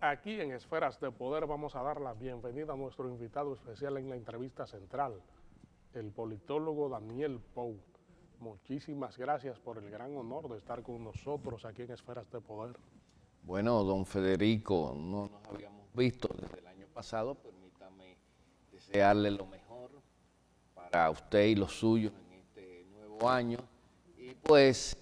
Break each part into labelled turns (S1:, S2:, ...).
S1: Aquí en Esferas de Poder vamos a dar la bienvenida a nuestro invitado especial en la entrevista central, el politólogo Daniel Pou. Muchísimas gracias por el gran honor de estar con nosotros aquí en Esferas de Poder.
S2: Bueno, don Federico, no nos habíamos visto desde el año pasado. Permítame desearle lo mejor para usted y los suyos en este nuevo año. Y pues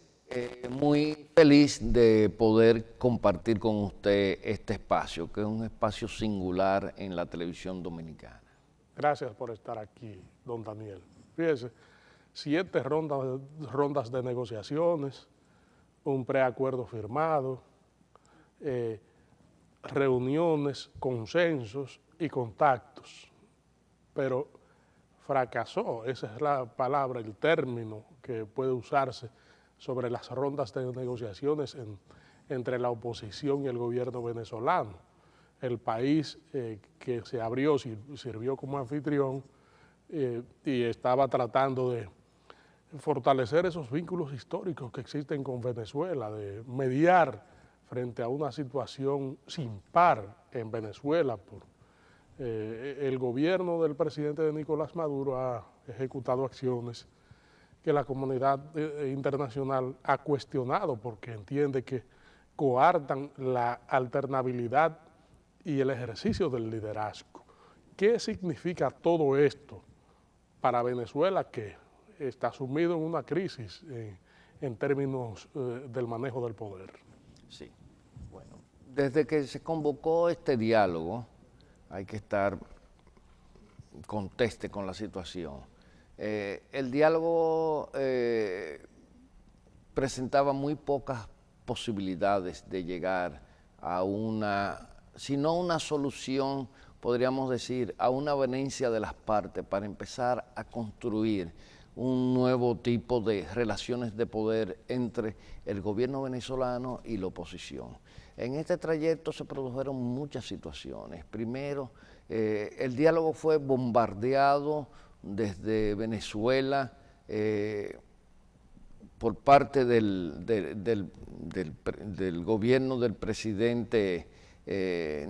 S2: muy feliz de poder compartir con usted este espacio, que es un espacio singular en la televisión dominicana.
S1: Gracias por estar aquí, don Daniel. Fíjese, 7 rondas de negociaciones, un preacuerdo firmado, reuniones, consensos y contactos, pero fracasó, esa es la palabra, el término que puede usarse sobre las rondas de negociaciones entre la oposición y el gobierno venezolano. El país que se abrió, sirvió como anfitrión y estaba tratando de fortalecer esos vínculos históricos que existen con Venezuela, de mediar frente a una situación sin par en Venezuela. El gobierno del presidente Nicolás Maduro ha ejecutado acciones que la comunidad internacional ha cuestionado porque entiende que coartan la alternabilidad y el ejercicio del liderazgo. ¿Qué significa todo esto para Venezuela, que está sumido en una crisis en términos del manejo del poder?
S2: Sí, bueno, desde que se convocó este diálogo, hay que estar conteste con la situación. El diálogo presentaba muy pocas posibilidades de llegar a si no una solución, podríamos decir, a una avenencia de las partes para empezar a construir un nuevo tipo de relaciones de poder entre el gobierno venezolano y la oposición. En este trayecto se produjeron muchas situaciones. Primero, el diálogo fue bombardeado desde Venezuela por parte del gobierno del presidente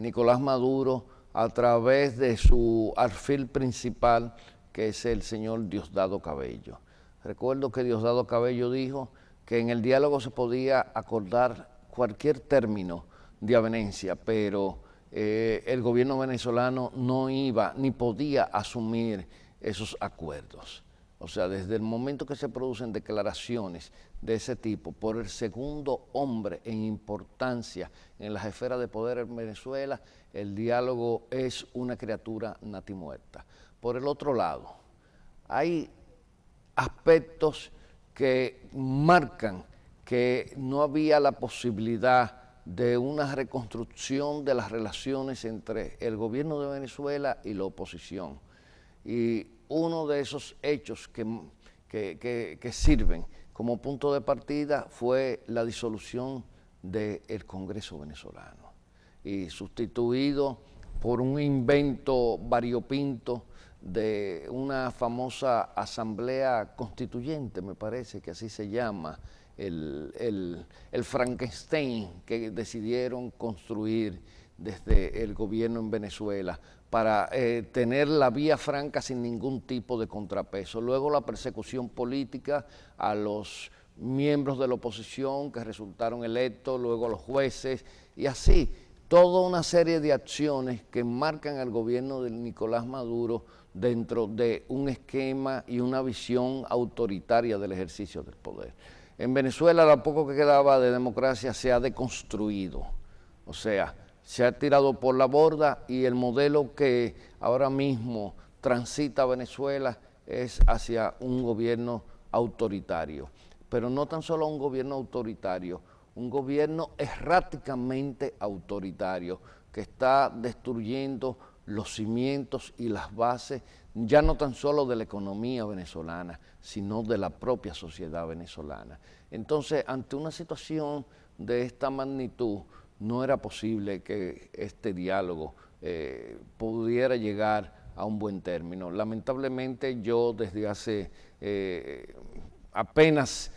S2: Nicolás Maduro a través de su alfil principal, que es el señor Diosdado Cabello. Recuerdo que Diosdado Cabello dijo que en el diálogo se podía acordar cualquier término de avenencia, pero el gobierno venezolano no iba ni podía asumir esos acuerdos. O sea, desde el momento que se producen declaraciones de ese tipo por el segundo hombre en importancia en las esferas de poder en Venezuela, el diálogo es una criatura natimuerta. Por el otro lado, hay aspectos que marcan que no había la posibilidad de una reconstrucción de las relaciones entre el gobierno de Venezuela y la oposición. Y uno de esos hechos que sirven como punto de partida fue la disolución del Congreso venezolano y sustituido por un invento variopinto de una famosa asamblea constituyente, me parece que así se llama, el Frankenstein que decidieron construir desde el gobierno en Venezuela para tener la vía franca sin ningún tipo de contrapeso. Luego la persecución política a los miembros de la oposición que resultaron electos, luego a los jueces y así toda una serie de acciones que marcan al gobierno de Nicolás Maduro dentro de un esquema y una visión autoritaria del ejercicio del poder. En Venezuela lo poco que quedaba de democracia se ha deconstruido, o sea, se ha tirado por la borda y el modelo que ahora mismo transita Venezuela es hacia un gobierno autoritario, pero no tan solo un gobierno autoritario, un gobierno erráticamente autoritario que está destruyendo los cimientos y las bases, ya no tan solo de la economía venezolana, sino de la propia sociedad venezolana. Entonces, ante una situación de esta magnitud, no era posible que este diálogo pudiera llegar a un buen término. Lamentablemente, yo desde hace apenas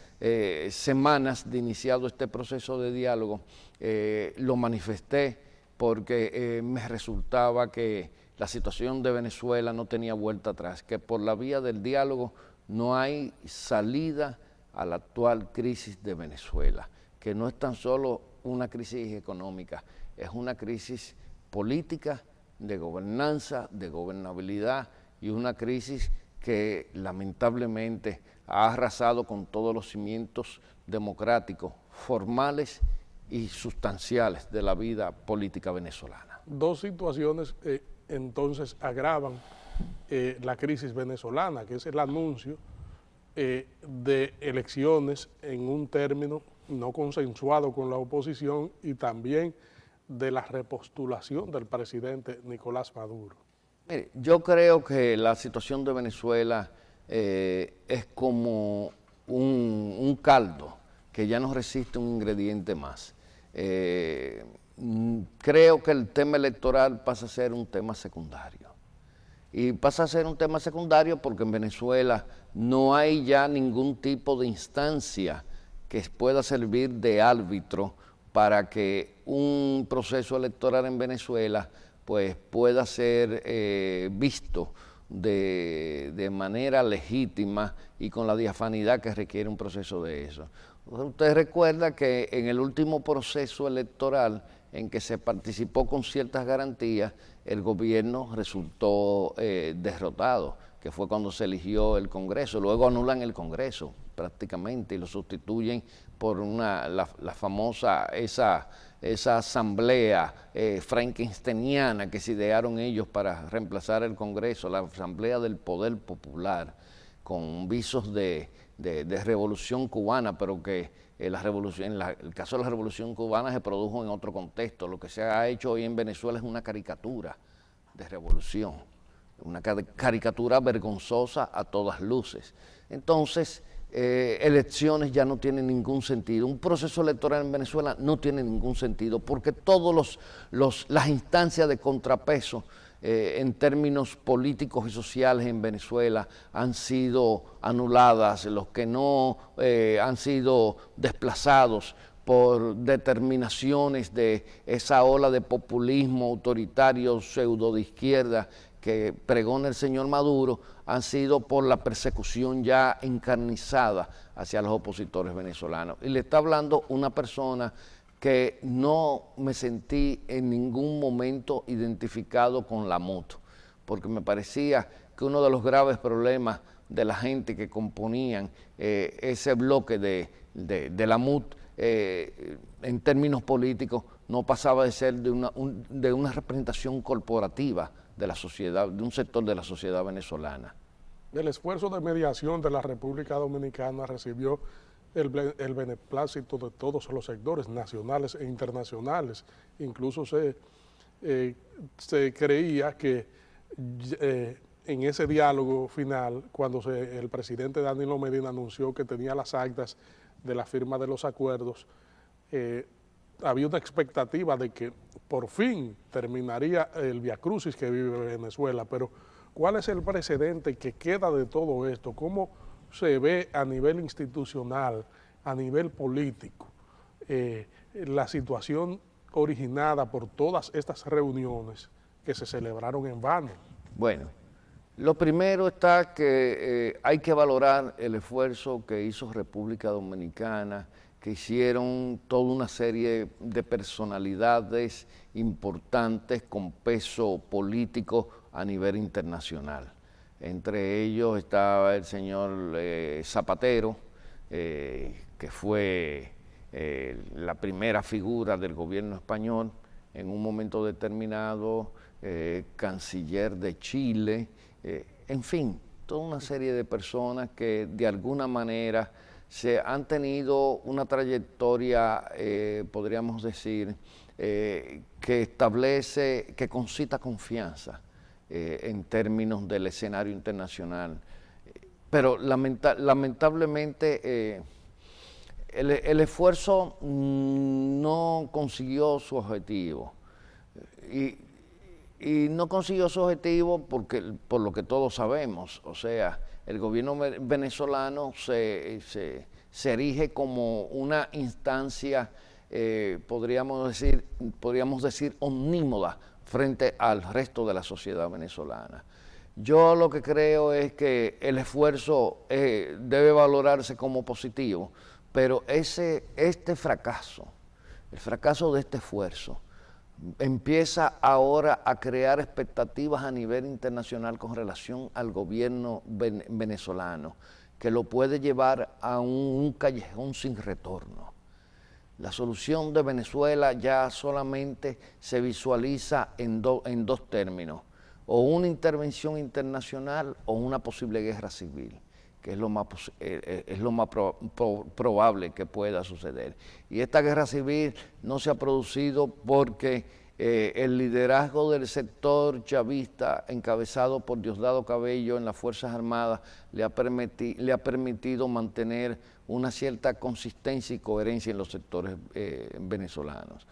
S2: semanas de iniciado este proceso de diálogo, lo manifesté porque me resultaba que la situación de Venezuela no tenía vuelta atrás, que por la vía del diálogo no hay salida a la actual crisis de Venezuela, que no es tan solo una crisis económica, es una crisis política, de gobernanza, de gobernabilidad, y una crisis que lamentablemente ha arrasado con todos los cimientos democráticos, formales y sustanciales de la vida política venezolana.
S1: Dos situaciones entonces agravan la crisis venezolana, que es el anuncio de elecciones en un término no consensuado con la oposición y también de la repostulación del presidente Nicolás Maduro.
S2: Mire, yo creo que la situación de Venezuela es como un caldo que ya no resiste un ingrediente más. Creo que el tema electoral pasa a ser un tema secundario. Y pasa a ser un tema secundario porque en Venezuela no hay ya ningún tipo de instancia que pueda servir de árbitro para que un proceso electoral en Venezuela pues, pueda ser visto de manera legítima y con la diafanidad que requiere un proceso de eso. Usted recuerda que en el último proceso electoral en que se participó con ciertas garantías, el gobierno resultó derrotado, que fue cuando se eligió el Congreso. Luego anulan el Congreso prácticamente y lo sustituyen por la famosa, esa asamblea frankensteiniana que se idearon ellos para reemplazar el Congreso, la Asamblea del Poder Popular, con visos de revolución cubana, pero que la revolución, en el caso de la revolución cubana se produjo en otro contexto. Lo que se ha hecho hoy en Venezuela es una caricatura de revolución, una caricatura vergonzosa a todas luces. Entonces, elecciones ya no tienen ningún sentido. Un proceso electoral en Venezuela no tiene ningún sentido porque todas las instancias de contrapeso en términos políticos y sociales en Venezuela han sido anuladas, los que no han sido desplazados por determinaciones de esa ola de populismo autoritario pseudo de izquierda que pregona el señor Maduro, han sido por la persecución ya encarnizada hacia los opositores venezolanos. Y le está hablando una persona que no me sentí en ningún momento identificado con la MUT, porque me parecía que uno de los graves problemas de la gente que componían ese bloque de la MUT en términos políticos no pasaba de ser de una representación corporativa de la sociedad, de un sector de la sociedad venezolana.
S1: El esfuerzo de mediación de la República Dominicana recibió el beneplácito de todos los sectores nacionales e internacionales. Incluso se creía que en ese diálogo final, cuando el presidente Danilo Medina anunció que tenía las actas de la firma de los acuerdos, había una expectativa de que por fin terminaría el viacrucis que vive Venezuela, pero ¿cuál es el precedente que queda de todo esto? ¿Cómo se ve a nivel institucional, a nivel político, la situación originada por todas estas reuniones que se celebraron en vano?
S2: Bueno, lo primero está que hay que valorar el esfuerzo que hizo República Dominicana, que hicieron toda una serie de personalidades importantes con peso político a nivel internacional. Entre ellos estaba el señor Zapatero, que fue la primera figura del gobierno español, en un momento determinado, canciller de Chile, en fin, toda una serie de personas que de alguna manera se han tenido una trayectoria, podríamos decir, que establece, que concita confianza en términos del escenario internacional. Pero lamentablemente el esfuerzo no consiguió su objetivo. Y no consiguió su objetivo por lo que todos sabemos, o sea, el gobierno venezolano se erige como una instancia podríamos decir, omnímoda frente al resto de la sociedad venezolana. Yo lo que creo es que el esfuerzo debe valorarse como positivo, pero este fracaso, el fracaso de este esfuerzo, empieza ahora a crear expectativas a nivel internacional con relación al gobierno venezolano, que lo puede llevar a un callejón sin retorno. La solución de Venezuela ya solamente se visualiza en dos términos: o una intervención internacional o una posible guerra civil, que es lo más probable que pueda suceder. Y esta guerra civil no se ha producido porque el liderazgo del sector chavista, encabezado por Diosdado Cabello en las Fuerzas Armadas, le ha permitido mantener una cierta consistencia y coherencia en los sectores venezolanos.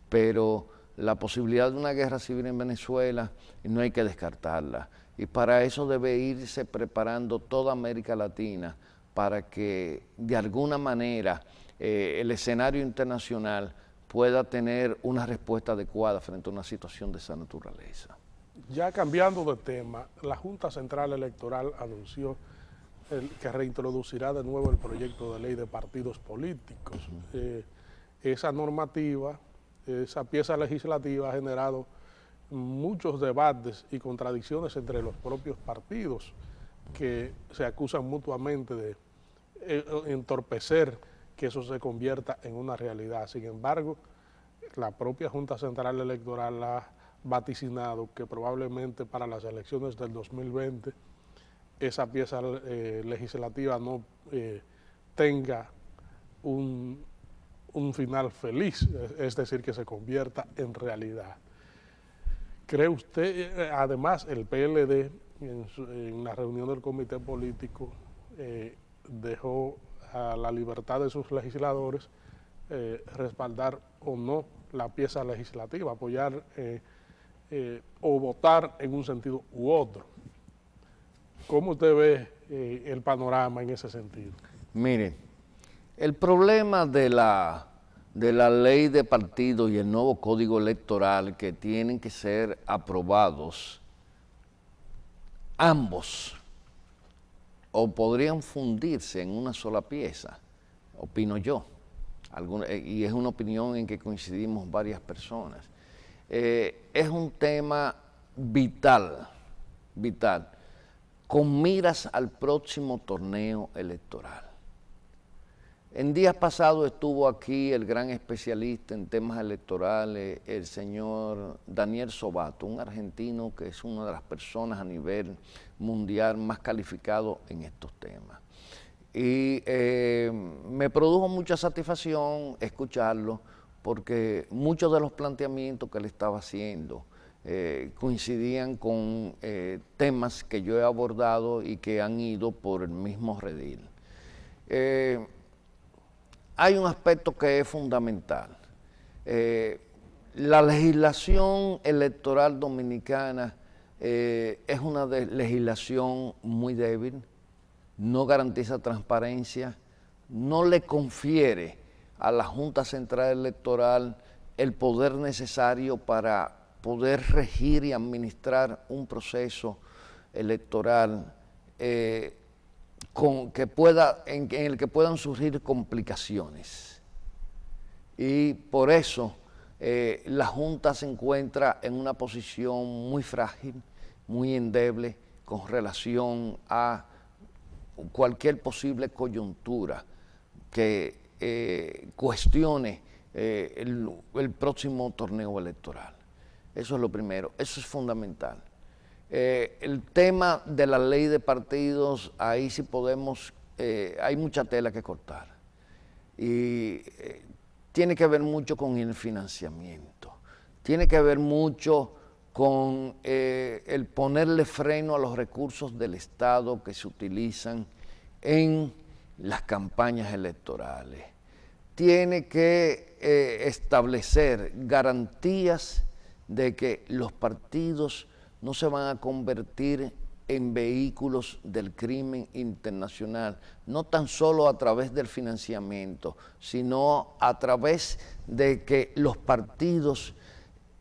S2: Pero la posibilidad de una guerra civil en Venezuela no hay que descartarla. Y para eso debe irse preparando toda América Latina para que de alguna manera el escenario internacional pueda tener una respuesta adecuada frente a una situación de esa naturaleza.
S1: Ya cambiando de tema, la Junta Central Electoral anunció que reintroducirá de nuevo el proyecto de ley de partidos políticos. Esa normativa, esa pieza legislativa ha generado muchos debates y contradicciones entre los propios partidos, que se acusan mutuamente de entorpecer que eso se convierta en una realidad. Sin embargo, la propia Junta Central Electoral ha vaticinado que probablemente para las elecciones del 2020 esa pieza legislativa no tenga un final feliz, es decir, que se convierta en realidad. ¿Cree usted, además, el PLD en la reunión del comité político dejó a la libertad de sus legisladores respaldar o no la pieza legislativa, apoyar o votar en un sentido u otro? ¿Cómo usted ve el panorama en ese sentido?
S2: Mire, el problema de la ley de partidos y el nuevo código electoral, que tienen que ser aprobados ambos, o podrían fundirse en una sola pieza, opino yo, y es una opinión en que coincidimos varias personas. Es un tema vital, con miras al próximo torneo electoral. En días pasados estuvo aquí el gran especialista en temas electorales, el señor Daniel Sobato, un argentino que es una de las personas a nivel mundial más calificado en estos temas. Y me produjo mucha satisfacción escucharlo, porque muchos de los planteamientos que él estaba haciendo coincidían con temas que yo he abordado y que han ido por el mismo redil. Hay un aspecto que es fundamental. La legislación electoral dominicana es una legislación muy débil, no garantiza transparencia, no le confiere a la Junta Central Electoral el poder necesario para poder regir y administrar un proceso electoral en el que puedan surgir complicaciones. Y por eso la Junta se encuentra en una posición muy frágil, muy endeble con relación a cualquier posible coyuntura que cuestione el próximo torneo electoral. Eso es lo primero, eso es fundamental. El tema de la ley de partidos, ahí sí podemos, hay mucha tela que cortar. Y tiene que ver mucho con el financiamiento, tiene que ver mucho con el ponerle freno a los recursos del Estado que se utilizan en las campañas electorales. Tiene que establecer garantías de que los partidos no se van a convertir en vehículos del crimen internacional, no tan solo a través del financiamiento, sino a través de que los partidos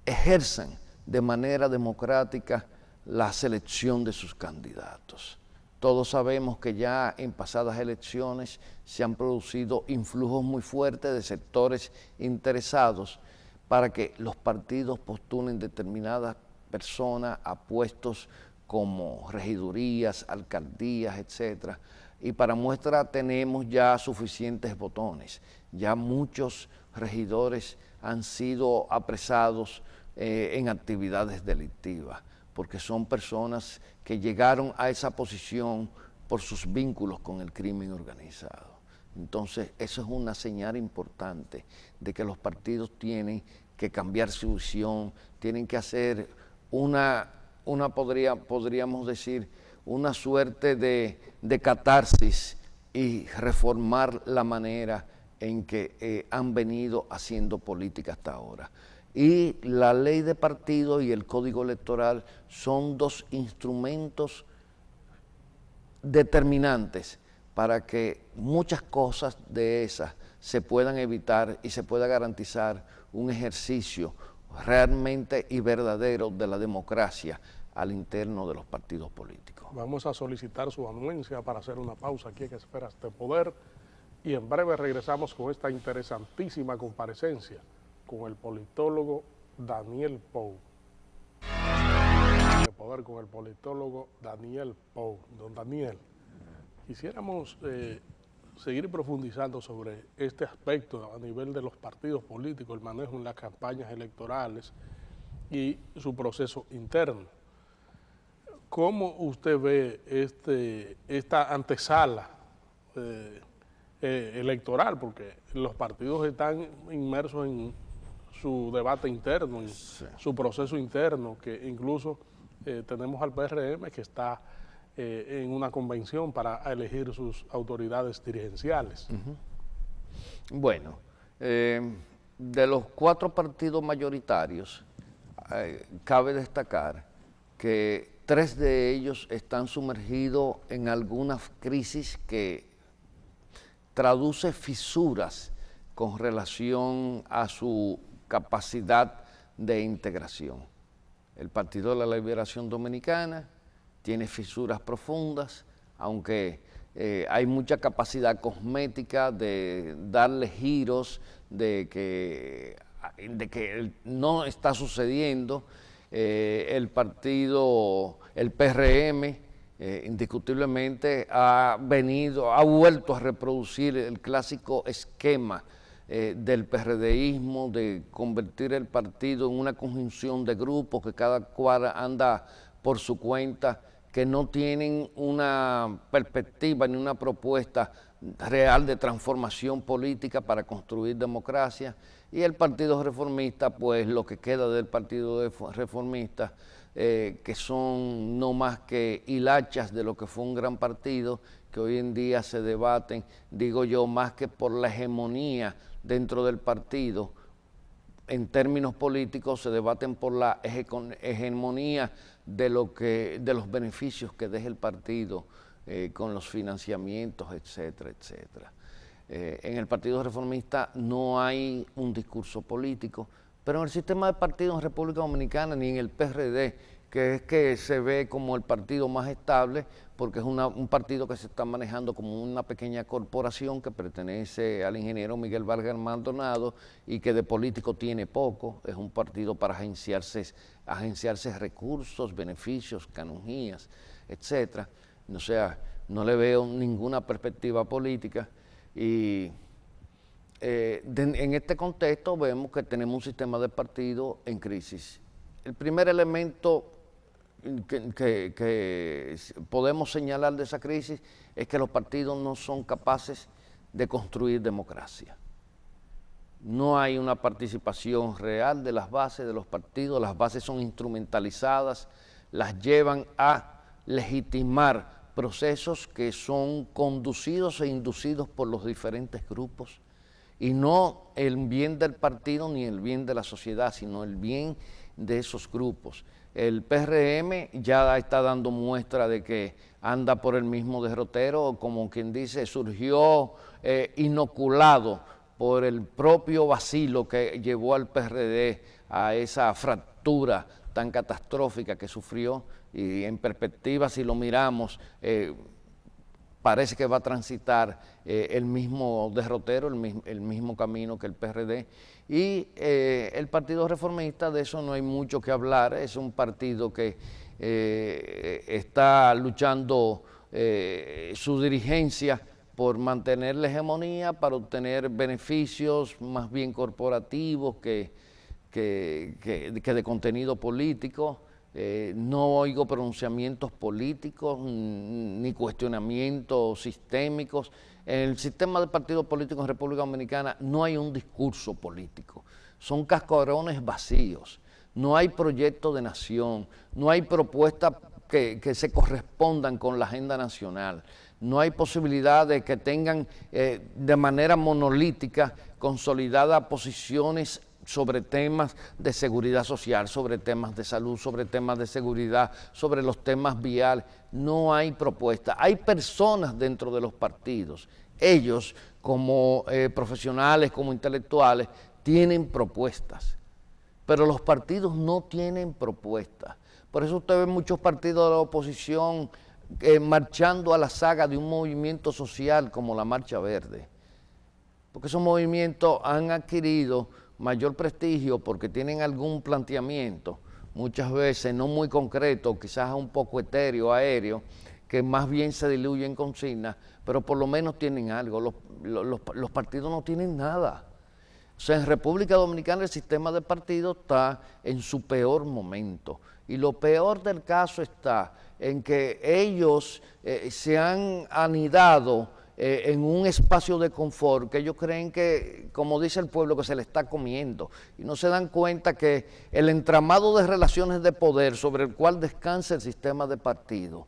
S2: ejerzan de manera democrática la selección de sus candidatos. Todos sabemos que ya en pasadas elecciones se han producido influjos muy fuertes de sectores interesados para que los partidos postulen determinadas personas a puestos como regidurías, alcaldías, etcétera. Y para muestra tenemos ya suficientes botones. Ya muchos regidores han sido apresados en actividades delictivas, porque son personas que llegaron a esa posición por sus vínculos con el crimen organizado. Entonces, eso es una señal importante de que los partidos tienen que cambiar su visión, tienen que hacer podríamos decir, una suerte de catarsis y reformar la manera en que han venido haciendo política hasta ahora. Y la ley de partidos y el código electoral son dos instrumentos determinantes para que muchas cosas de esas se puedan evitar y se pueda garantizar un ejercicio realmente y verdadero de la democracia al interno de los partidos políticos.
S1: Vamos a solicitar su anuencia para hacer una pausa aquí en Esferas de Poder y en breve regresamos con esta interesantísima comparecencia con el politólogo Daniel Pou. De Poder con el politólogo Daniel Pou. Don Daniel, quisiéramos seguir profundizando sobre este aspecto a nivel de los partidos políticos, el manejo en las campañas electorales y su proceso interno. ¿Cómo usted ve esta antesala electoral? Porque los partidos están inmersos en su debate interno, en su proceso interno, que incluso tenemos al PRM que está en una convención para elegir sus autoridades dirigenciales.
S2: Bueno, de los 4 partidos mayoritarios, cabe destacar que 3 de ellos están sumergidos en alguna crisis que traduce fisuras con relación a su capacidad de integración. El Partido de la Liberación Dominicana tiene fisuras profundas, aunque hay mucha capacidad cosmética de darle giros de que no está sucediendo. El PRM, indiscutiblemente ha vuelto a reproducir el clásico esquema del PRDismo, de convertir el partido en una conjunción de grupos que cada cual anda por su cuenta, que no tienen una perspectiva ni una propuesta real de transformación política para construir democracia. Y el Partido Reformista, pues lo que queda del Partido Reformista, que son no más que hilachas de lo que fue un gran partido, que hoy en día se debaten, digo yo, más que por la hegemonía dentro del partido, en términos políticos se debaten por la hegemonía de los beneficios que deja el partido con los financiamientos, etcétera, etcétera. En el Partido Reformista no hay un discurso político, pero en el sistema de partidos en República Dominicana ni en el PRD, que es que se ve como el partido más estable, porque es un partido que se está manejando como una pequeña corporación que pertenece al ingeniero Miguel Vargas Maldonado y que de político tiene poco. Es un partido para agenciarse recursos, beneficios, canonjías, etcétera. O sea, no le veo ninguna perspectiva política y en este contexto vemos que tenemos un sistema de partido en crisis. El primer elemento que podemos señalar de esa crisis es que los partidos no son capaces de construir democracia. No hay una participación real de las bases de los partidos, las bases son instrumentalizadas, las llevan a legitimar procesos que son conducidos e inducidos por los diferentes grupos, y no el bien del partido ni el bien de la sociedad, sino el bien de esos grupos. El PRM ya está dando muestra de que anda por el mismo derrotero, como quien dice, surgió inoculado por el propio vacilo que llevó al PRD a esa fractura tan catastrófica que sufrió, y en perspectiva, si lo miramos, parece que va a transitar el mismo derrotero, el mismo camino que el PRD. Y el Partido Reformista, de eso no hay mucho que hablar, es un partido que está luchando su dirigencia por mantener la hegemonía, para obtener beneficios más bien corporativos que de contenido político. No oigo pronunciamientos políticos ni cuestionamientos sistémicos. En el sistema de partidos políticos en República Dominicana no hay un discurso político, son cascarones vacíos, no hay proyecto de nación, no hay propuestas que se correspondan con la agenda nacional, no hay posibilidad de que tengan de manera monolítica consolidadas posiciones sobre temas de seguridad social, sobre temas de salud, sobre temas de seguridad, sobre los temas viales. No hay propuesta. Hay personas dentro de los partidos. Ellos, como profesionales, como intelectuales, tienen propuestas, pero los partidos no tienen propuestas. Por eso usted ve muchos partidos de la oposición marchando a la saga de un movimiento social como la Marcha Verde, porque esos movimientos han adquirido mayor prestigio porque tienen algún planteamiento, muchas veces no muy concreto, quizás un poco etéreo, aéreo, que más bien se diluye en consignas, pero por lo menos tienen algo. Los partidos no tienen nada. O sea, en República Dominicana el sistema de partidos está en su peor momento. Y lo peor del caso está en que ellos se han anidado en un espacio de confort que ellos creen que, como dice el pueblo, que se le está comiendo, y no se dan cuenta que el entramado de relaciones de poder sobre el cual descansa el sistema de partidos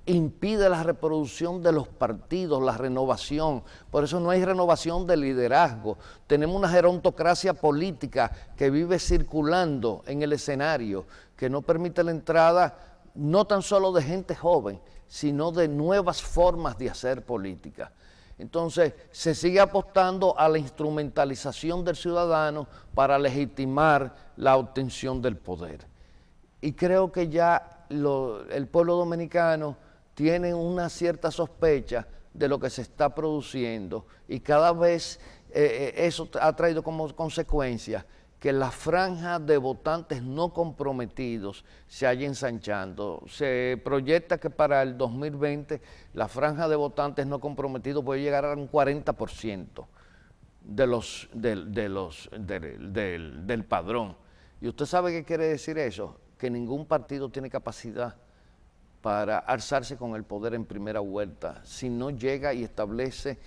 S2: impide la reproducción de los partidos, la renovación. Por eso no hay renovación de liderazgo. Tenemos una gerontocracia política que vive circulando en el escenario, que no permite la entrada no tan solo de gente joven, sino de nuevas formas de hacer política. Entonces, se sigue apostando a la instrumentalización del ciudadano para legitimar la obtención del poder. Y creo que ya el pueblo dominicano tiene una cierta sospecha de lo que se está produciendo, y cada vez eso ha traído como consecuencia que la franja de votantes no comprometidos se haya ensanchando. Se proyecta que para el 2020 la franja de votantes no comprometidos puede llegar a un 40% del padrón. ¿Y usted sabe qué quiere decir eso? Que ningún partido tiene capacidad para alzarse con el poder en primera vuelta si no llega y establece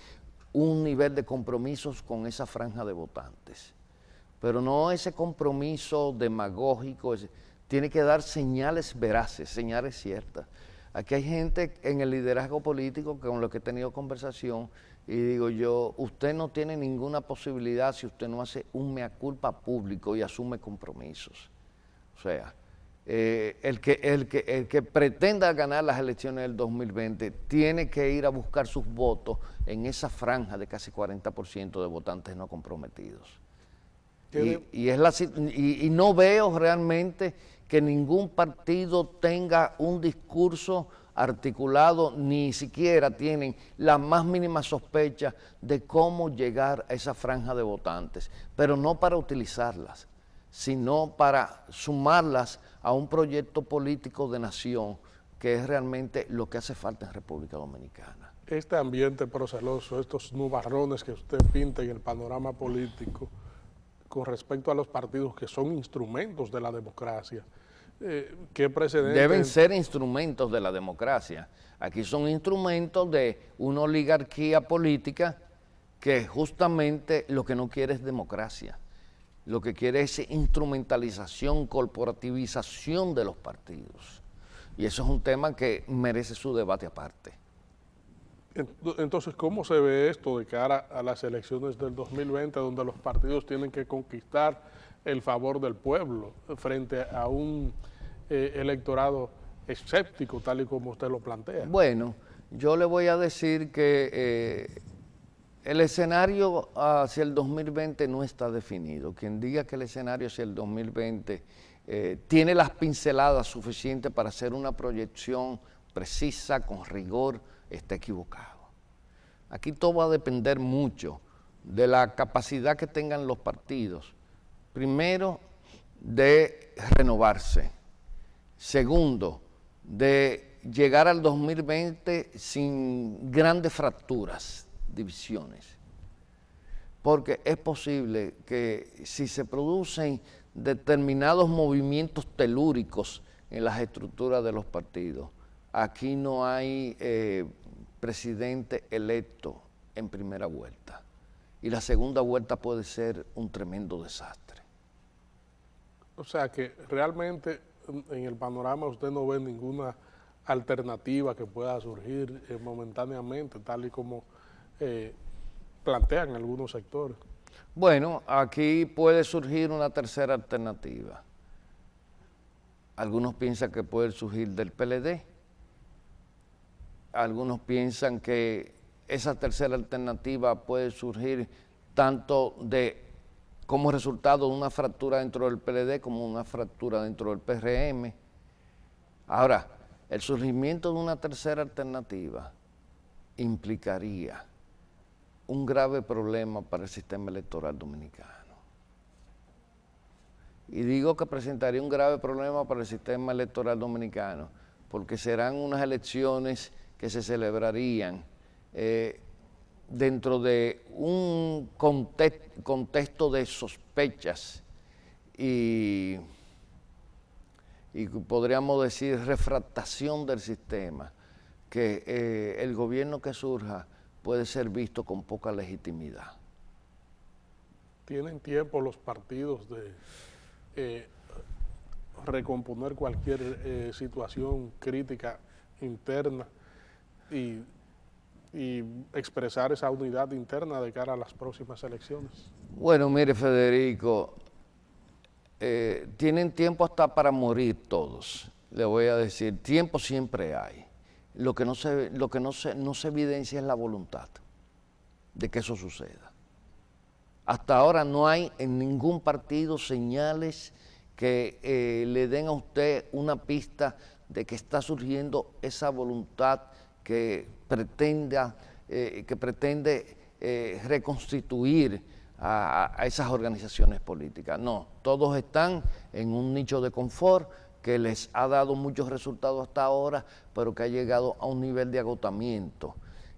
S2: un nivel de compromisos con esa franja de votantes. Pero no ese compromiso demagógico, tiene que dar señales veraces, señales ciertas. Aquí hay gente en el liderazgo político con los que he tenido conversación y digo yo, usted no tiene ninguna posibilidad si usted no hace un mea culpa público y asume compromisos. O sea, el que pretenda ganar las elecciones del 2020 tiene que ir a buscar sus votos en esa franja de casi 40% de votantes no comprometidos. Y no veo realmente que ningún partido tenga un discurso articulado, ni siquiera tienen la más mínima sospecha de cómo llegar a esa franja de votantes, pero no para utilizarlas, sino para sumarlas a un proyecto político de nación, que es realmente lo que hace falta en República Dominicana.
S1: Este ambiente proceloso, estos nubarrones que usted pinta en el panorama político, con respecto a los partidos que son instrumentos de la democracia, ¿qué precedentes?
S2: Deben ser instrumentos de la democracia. Aquí son instrumentos de una oligarquía política que justamente lo que no quiere es democracia. Lo que quiere es instrumentalización, corporativización de los partidos. Y eso es un tema que merece su debate aparte.
S1: Entonces, ¿cómo se ve esto de cara a las elecciones del 2020, donde los partidos tienen que conquistar el favor del pueblo frente a un electorado escéptico, tal y como usted lo plantea?
S2: Bueno, yo le voy a decir que el escenario hacia el 2020 no está definido. Quien diga que el escenario hacia el 2020 tiene las pinceladas suficientes para hacer una proyección precisa, con rigor, está equivocado. Aquí todo va a depender mucho de la capacidad que tengan los partidos. Primero, de renovarse. Segundo, de llegar al 2020 sin grandes fracturas, divisiones. Porque es posible que si se producen determinados movimientos telúricos en las estructuras de los partidos, aquí no hay presidente electo en primera vuelta. Y la segunda vuelta puede ser un tremendo desastre.
S1: O sea que realmente en el panorama usted no ve ninguna alternativa que pueda surgir momentáneamente, tal y como plantean algunos sectores.
S2: Bueno, aquí puede surgir una tercera alternativa. Algunos piensan que puede surgir del PLD. Algunos piensan que esa tercera alternativa puede surgir tanto como resultado de una fractura dentro del PLD como una fractura dentro del PRM. Ahora, el surgimiento de una tercera alternativa implicaría un grave problema para el sistema electoral dominicano. Y digo que presentaría un grave problema para el sistema electoral dominicano porque serán unas elecciones que se celebrarían dentro de un contexto de sospechas y podríamos decir refractación del sistema, que el gobierno que surja puede ser visto con poca legitimidad.
S1: ¿Tienen tiempo los partidos de recomponer cualquier situación crítica interna y expresar esa unidad interna de cara a las próximas elecciones?
S2: Bueno, mire, Federico, tienen tiempo hasta para morir todos, le voy a decir, tiempo siempre hay. Lo que no se evidencia es la voluntad de que eso suceda. Hasta ahora no hay en ningún partido señales que le den a usted una pista de que está surgiendo esa voluntad que pretende reconstituir a esas organizaciones políticas. No, todos están en un nicho de confort que les ha dado muchos resultados hasta ahora, pero que ha llegado a un nivel de agotamiento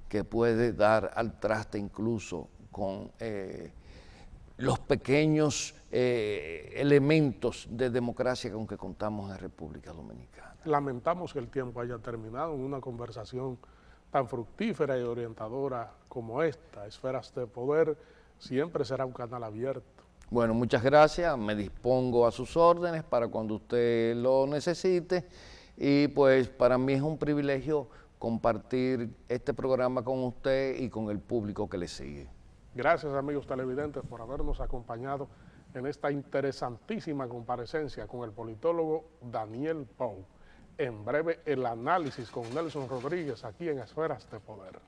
S2: que puede dar al traste incluso con los pequeños elementos de democracia con que contamos en República Dominicana.
S1: Lamentamos que el tiempo haya terminado en una conversación tan fructífera y orientadora como esta. Esferas de Poder siempre será un canal abierto.
S2: Bueno, muchas gracias, me dispongo a sus órdenes para cuando usted lo necesite y pues para mí es un privilegio compartir este programa con usted y con el público que le sigue.
S1: Gracias, amigos televidentes, por habernos acompañado en esta interesantísima comparecencia con el politólogo Daniel Pou. En breve, el análisis con Nelson Rodríguez aquí en Esferas de Poder.